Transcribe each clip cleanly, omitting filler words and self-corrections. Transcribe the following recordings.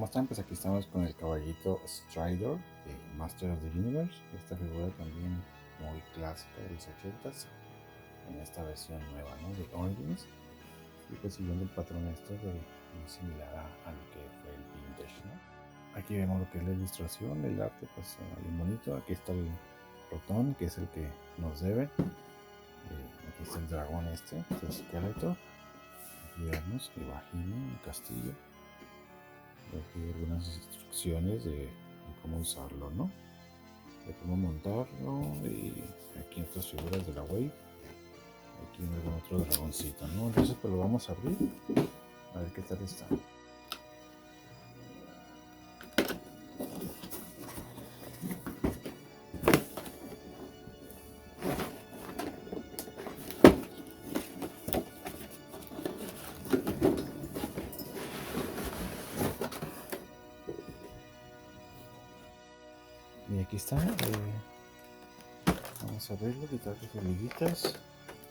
están? Pues aquí estamos con el caballito Strider de Master of the Universe. Esta figura también muy clásica de los 80s, en esta versión nueva, ¿no? De Origins. Y pues siguiendo el patrón esto de muy similar a lo que fue el vintage, ¿no? Aquí vemos lo que es la ilustración, el arte, pues bien bonito. Aquí está el protón, que es el que nos debe. Aquí está el dragón este, el esqueleto. Aquí vemos el vagina, el castillo. Y aquí hay algunas instrucciones de cómo usarlo, ¿no? De cómo montarlo. Y aquí otras figuras de la Wave. Aquí algún otro dragoncito, ¿no? Entonces pues lo vamos a abrir. A ver qué tal está. Y aquí está. Vamos a abrirlo, quitar las liguitas.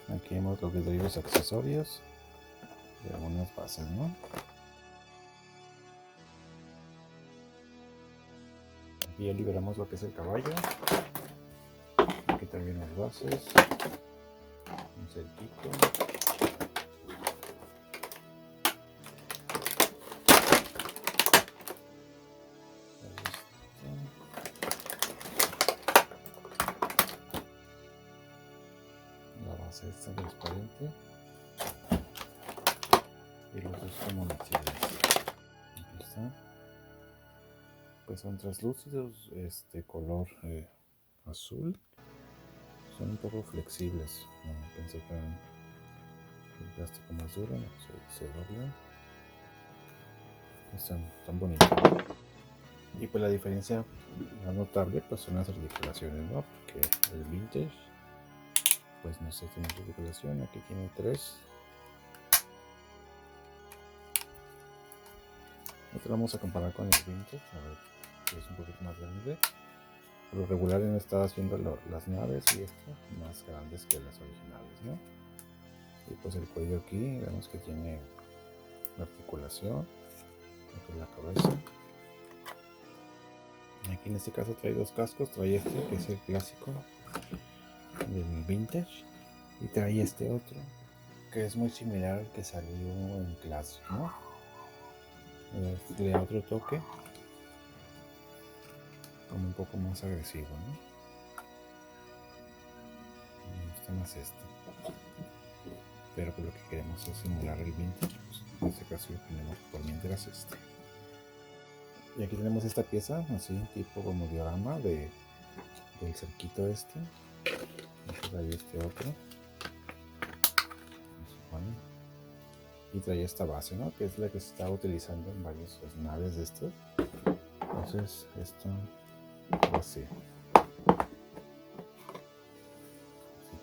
Aquí vemos lo que es los accesorios y algunas bases, ¿no? Aquí ya liberamos lo que es el caballo. Aquí también las bases. Un cerquito. La base esta transparente. Y los dos como misiles. Aquí está. Pues son translúcidos, color azul. Son un poco flexibles. Pensé que eran el plástico más duro, no, se dobla. Están bonitos, ¿no? Y pues la diferencia más notable pues son las articulaciones, ¿no? Porque el vintage pues no sé, tiene articulación, aquí tiene 3. Esto lo vamos a comparar con el vintage, a ver si es un poquito más grande. Por lo regular han estado haciendo las naves y estas más grandes que las originales, ¿no? Y pues el cuello aquí vemos que tiene la articulación, aquí la cabeza. Aquí en este caso trae 2 cascos, trae este que es el clásico del vintage y trae este otro que es muy similar al que salió en Classic, ¿no? Le da otro toque como un poco más agresivo, ¿no? Me gusta más este, pero pues lo que queremos es simular el vintage, pues en este caso lo tenemos por mientras este. Y aquí tenemos esta pieza así tipo como diorama del cerquito este. Aquí trae este otro, y trae esta base, ¿no? Que es la que se está utilizando en varias naves de estas. Entonces esto así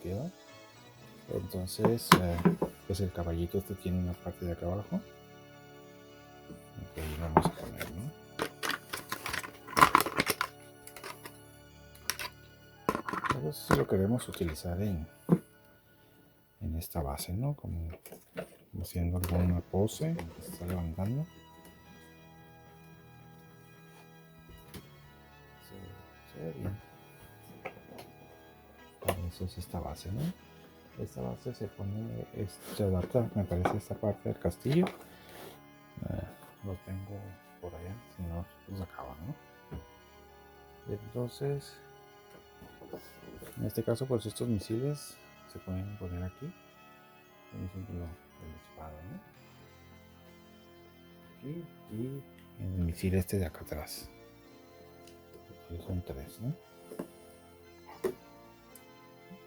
queda. Entonces pues el caballito este tiene una parte de acá abajo. Ahí vamos a poner, ¿no? Entonces si lo queremos utilizar en esta base, ¿no? Como haciendo alguna pose, se está levantando. Se ve bien. Eso es esta base, ¿no? Esta base se pone, se adapta, me parece, esta parte del castillo. Lo tengo por allá, si no, pues acaba, ¿no? Entonces, en este caso, pues estos misiles se pueden poner aquí. Por ejemplo, el disparo, ¿no? Aquí y el misil este de acá atrás. Aquí son 3, ¿no?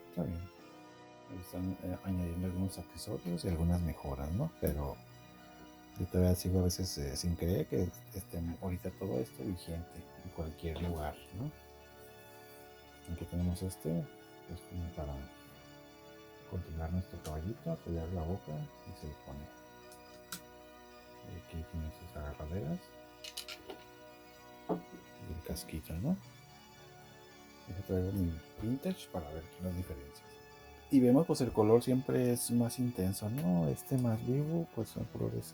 Está bien. Están añadiendo algunos accesorios y algunas mejoras, ¿no? Pero yo todavía sigo a veces sin creer que esté ahorita todo esto vigente en cualquier lugar, ¿no? Aquí tenemos es como para controlar nuestro caballito, apoyar la boca y se le pone. Y aquí tiene sus agarraderas y el casquito, ¿no? Yo traigo mi vintage para ver las diferencias. Y vemos pues el color siempre es más intenso, ¿no? Más vivo, pues son colores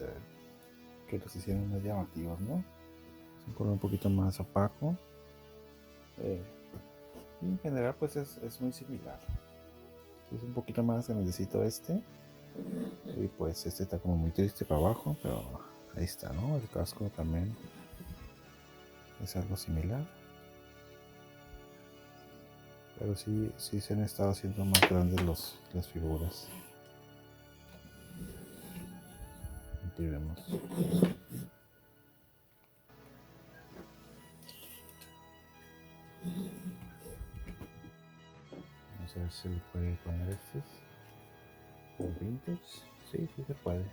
que los hicieron más llamativos, ¿no? Es un color un poquito más opaco. Y en general pues es muy similar. Es un poquito más grandecito este. Y pues este está como muy triste para abajo, pero ahí está, ¿no? El casco también es algo similar. Pero sí se han estado haciendo más grandes las figuras. Aquí vemos. Vamos a ver si le puede poner estos. El vintage. Sí se puede.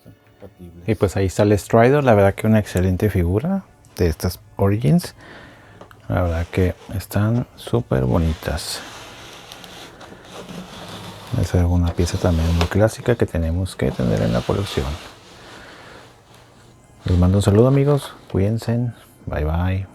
Son compatibles. Y pues ahí está el Strider. La verdad que una excelente figura de estas Origins. La verdad que están súper bonitas. Es alguna pieza también muy clásica que tenemos que tener en la colección. Les mando un saludo, amigos. Cuídense. Bye bye.